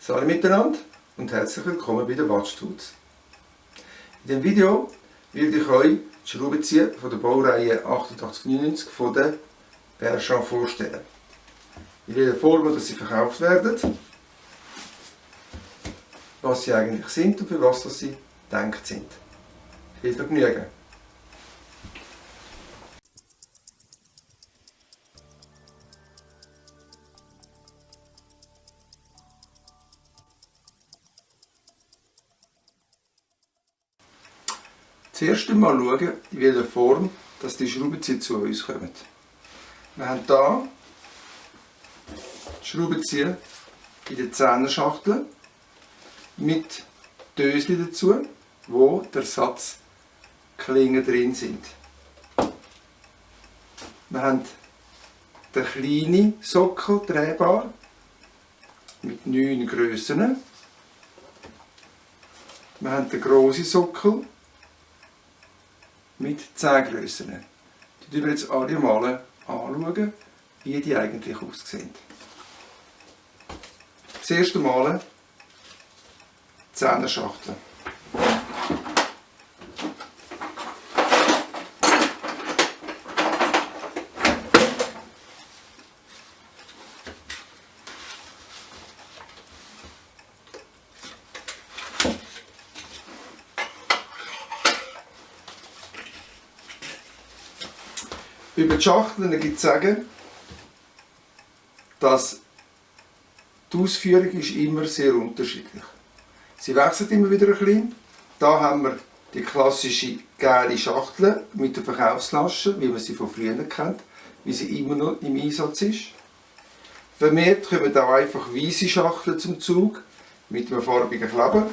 Hallo miteinander und herzlich willkommen bei den Watch Tools. In diesem Video werde ich euch die Schraubenzieher von der Baureihe 8899 von der Berchamp vorstellen. In welcher Form dass sie verkauft werden, was sie eigentlich sind und für was sie gedacht sind. Viel Vergnügen! Zuerst einmal schauen, in welcher Form dass die Schraubenzieher zu uns kommen. Wir haben hier die Schraubenzieher in der 10er Schachtel mit Döschen dazu, wo der Ersatzklingen drin sind. Wir haben den kleinen Sockel drehbar mit 9 Grössen. Wir haben den grossen Sockel mit 10 Grössen. Die schauen wir jetzt alle mal anschauen, wie die eigentlich aussehen. Das erste Mal 10er Schachtel. Über die Schachteln gibt es zu sagen, dass die Ausführung ist immer sehr unterschiedlich. Sie wechselt immer wieder ein bisschen. Hier haben wir die klassische gelbe Schachtel mit der Verkaufslasche, wie man sie von früher kennt, wie sie immer noch im Einsatz ist. Vermehrt kommen auch einfach weiße Schachteln zum Zug mit einem farbigen Kleber.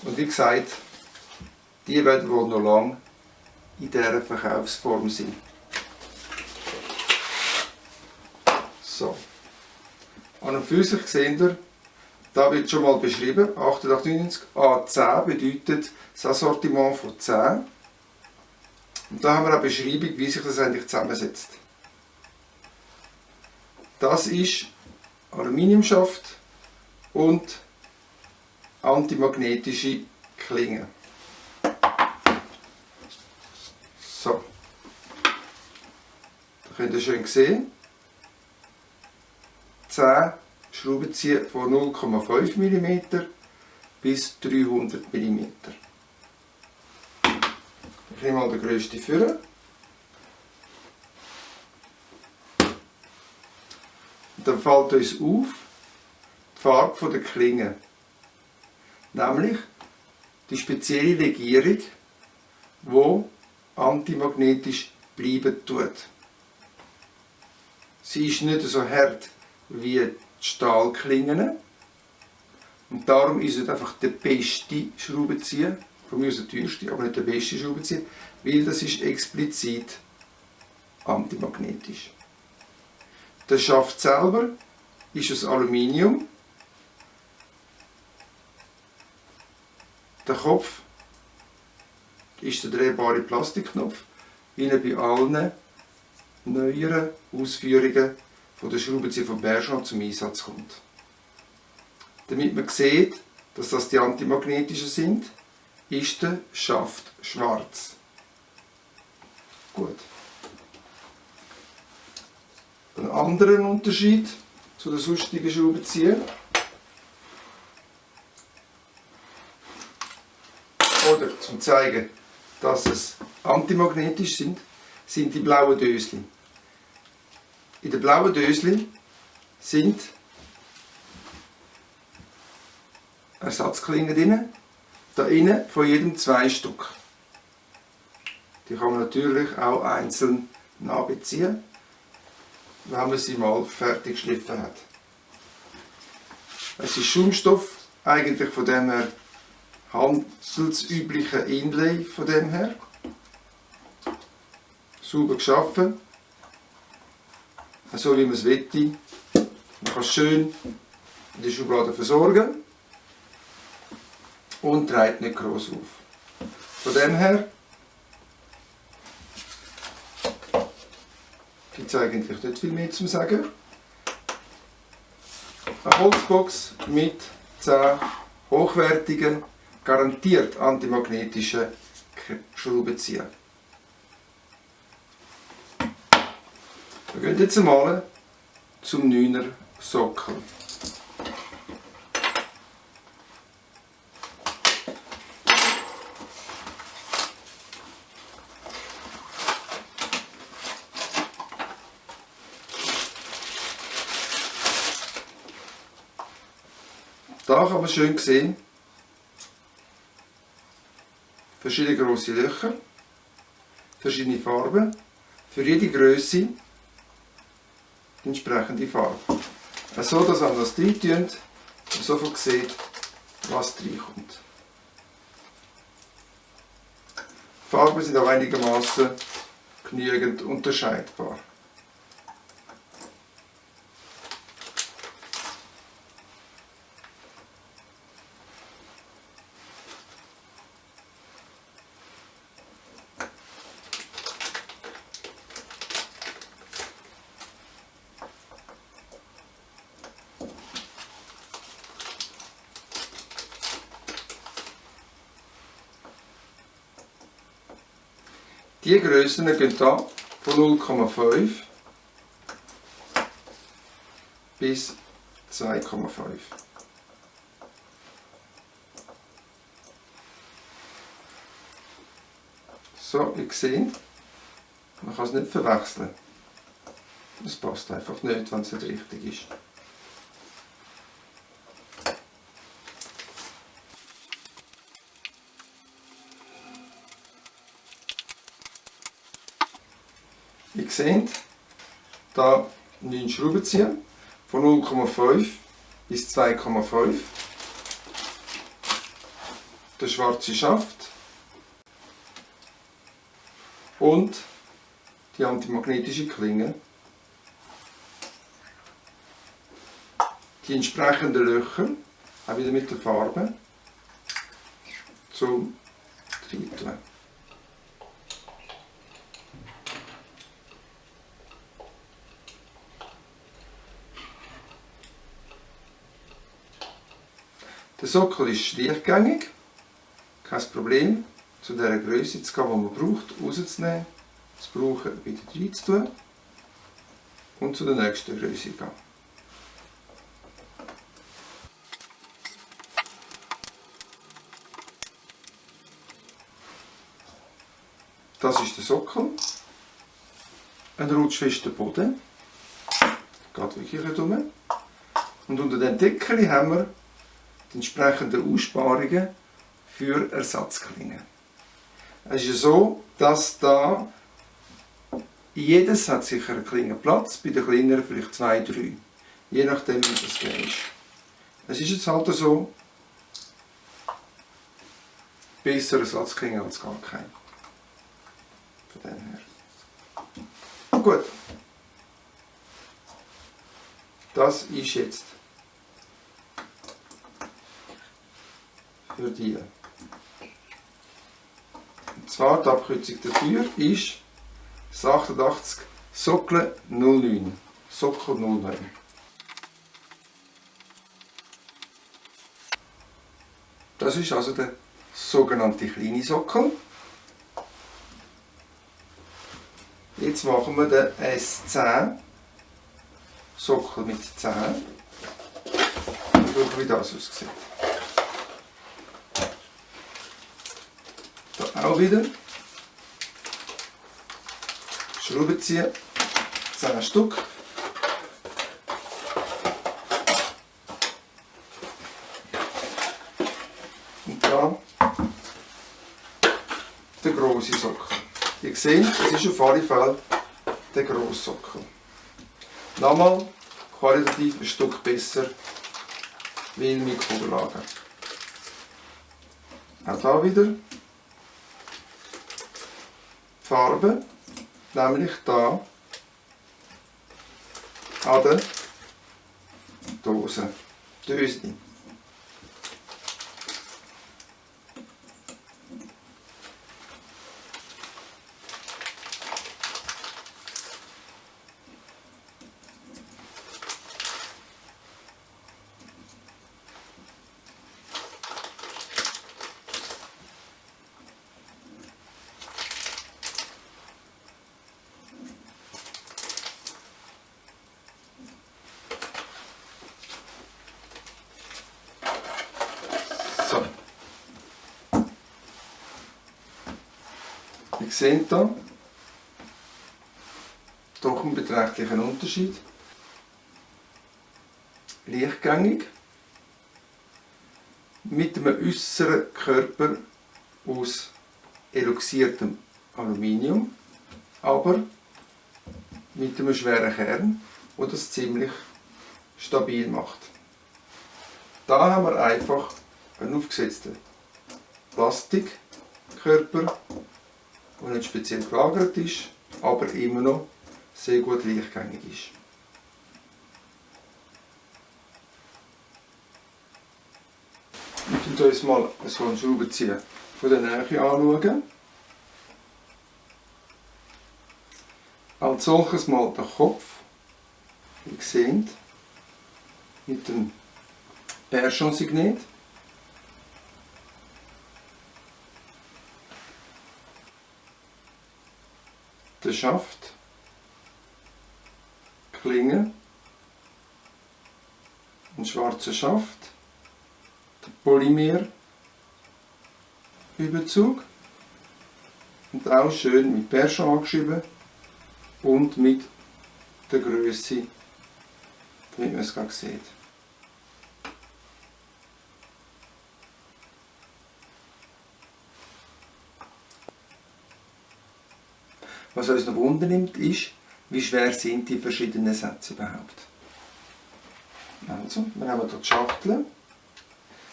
Und wie gesagt, die werden wohl noch lange in dieser Verkaufsform sind. So. An und für sich seht ihr, da wird schon mal beschrieben, 8899 A10 bedeutet das Assortiment von 10. Und da haben wir eine Beschreibung, wie sich das eigentlich zusammensetzt. Das ist Aluminiumschaft und antimagnetische Klingen. So, da könnt ihr schön sehen, 10 Schraubenzieher von 0,5 mm bis 300 mm. Ich nehme mal den grössten vor. Und dann fällt uns auf die Farbe der Klinge, nämlich die spezielle Legierung, die antimagnetisch bleiben tut. Sie ist nicht so hart wie die Stahlklingen und darum ist es einfach der beste Schraubenzieher, von mir aus der teuerste, aber nicht der beste Schraubenzieher, weil das ist explizit antimagnetisch. Der Schaft selber ist aus Aluminium, der Kopf ist der drehbare Plastikknopf, wie er bei allen neueren Ausführungen von der Schraubenzieher von Berchamp zum Einsatz kommt. Damit man sieht, dass das die antimagnetischen sind, ist der Schaft schwarz. Gut. Ein anderer Unterschied zu den sonstigen Schraubenzieher. Oder zum zeigen, dass es antimagnetisch sind, sind die blauen Döschen. In den blauen Döschen sind Ersatzklingen drin. Da innen von jedem 2 Stück. Die kann man natürlich auch einzeln nachbeziehen, wenn man sie mal fertig geschliffen hat. Es ist Schaumstoff, eigentlich von dem her handelsübliche Inlay von dem her. Sauber geschaffen, so wie man es möchte. Man kann es schön in der Schublade versorgen und trägt nicht groß auf. Von dem her gibt es eigentlich nicht viel mehr zu sagen. Eine Holzbox mit 10 hochwertigen, garantiert antimagnetischen Schraubenziehern. Wir gehen jetzt einmal zum 9er Sockel. Da kann man schön sehen, verschiedene grosse Löcher, verschiedene Farben, für jede Größe die entsprechende Farbe. So dass man das rein tut und sofort sieht, was reinkommt. Die Farben sind auch einigermaßen genügend unterscheidbar. Die Grössen gehen hier von 0,5 bis 2,5. So, ihr seht, man kann es nicht verwechseln. Es passt einfach nicht, wenn es nicht richtig ist. Ihr seht, hier 9 Schraubenzieher von 0,5 bis 2,5. Der schwarze Schaft und die antimagnetische Klinge. Die entsprechenden Löcher, auch wieder mit der Farbe, zum Reintun. Der Sockel ist durchgängig, kein Problem, zu dieser Größe zu gehen, die man braucht, rauszunehmen, das Brauchen wieder reinzutun und zu der nächsten Größe gehen. Das ist der Sockel, ein rutschfester Boden, geht wirklich nicht rum. Und unter dem Deckel haben wir die entsprechenden Aussparungen für Ersatzklingen. Es ist so, dass da jedes hat sicher einen Klingenplatz, bei den kleineren vielleicht 2, 3, je nachdem wie das ist. Es ist jetzt halt so, besser Ersatzklingen als gar kein. Von dem her. Gut. Das ist jetzt für die. Und zwar die Abkürzung dafür ist 88 Sockel 09. Sockel 09. Das ist also der sogenannte kleine Sockel. Jetzt machen wir den S10 Sockel mit 10. Und schauen, wie das aussieht. Da auch wieder Schraubenzieher, 10 Stück. Und da der grosse Sockel. Ihr seht, es ist auf alle Fälle der grosse Sockel. Nochmal qualitativ ein Stück besser wie in Mikrobellagen. Auch hier wieder die Farbe, nämlich hier an der Dose. Döschen. Ihr seht hier doch einen beträchtlichen Unterschied. Lichtgängig, mit einem äußeren Körper aus eloxiertem Aluminium, aber mit einem schweren Kern, der das ziemlich stabil macht. Da haben wir einfach einen aufgesetzten Plastikkörper, der nicht speziell gelagert ist, aber immer noch sehr gut lichtgängig ist. Wir schauen uns mal so einen Schraubenzieher von der Nähe anschauen. Als solches mal der Kopf, wie ihr seht, mit dem Perchon-Signet. Der Schaft, Klinge, ein schwarzer Schaft, der Polymerüberzug und auch schön mit Perchon angeschrieben und mit der Größe, wie man es gerade sieht. Was uns noch Wunder nimmt, ist, wie schwer sind die verschiedenen Sätze überhaupt. Also, wir nehmen hier die Schachtel,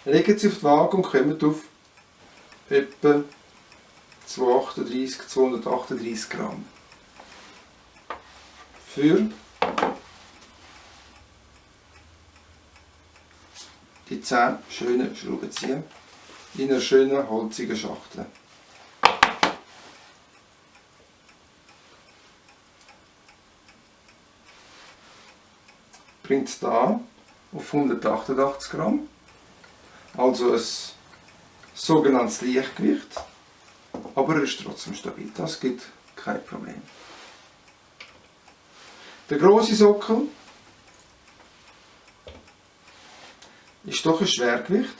legen sie auf die Waage und kommen auf etwa 238 Gramm. Für die 10 schönen Schraubenzieher in einer schönen holzigen Schachtel. Bringt es da auf 188 Gramm, also ein sogenanntes Leichtgewicht, aber er ist trotzdem stabil, das gibt kein Problem. Der grosse Sockel ist doch ein Schwergewicht,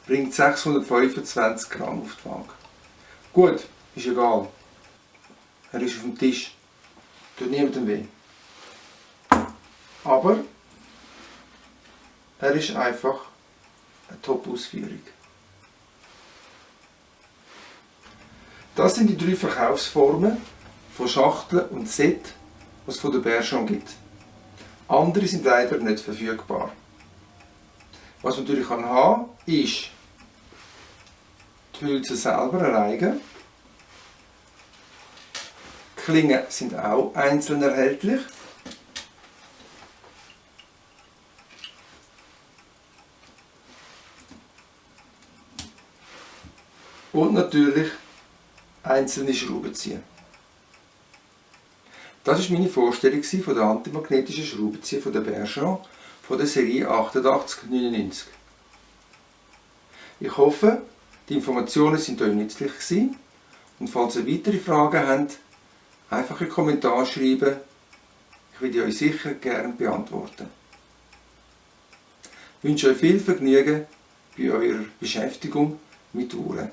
bringt 625 Gramm auf die Waage. Gut, ist egal, er ist auf dem Tisch, tut niemandem weh. Aber er ist einfach eine Top-Ausführung. Das sind die 3 Verkaufsformen von Schachteln und Set, was es von der Perchon gibt. Andere sind leider nicht verfügbar. Was man natürlich haben kann, ist die Hülse selber alleine. Die Klingen sind auch einzeln erhältlich. Und natürlich einzelne Schraubenzieher. Das war meine Vorstellung von der antimagnetischen Schraubenzieher von der Perchon von der Serie 8899. Ich hoffe, die Informationen sind euch nützlich gewesen und falls ihr weitere Fragen habt, einfach einen Kommentar schreiben. Ich werde euch sicher gerne beantworten. Ich wünsche euch viel Vergnügen bei eurer Beschäftigung mit Uhren.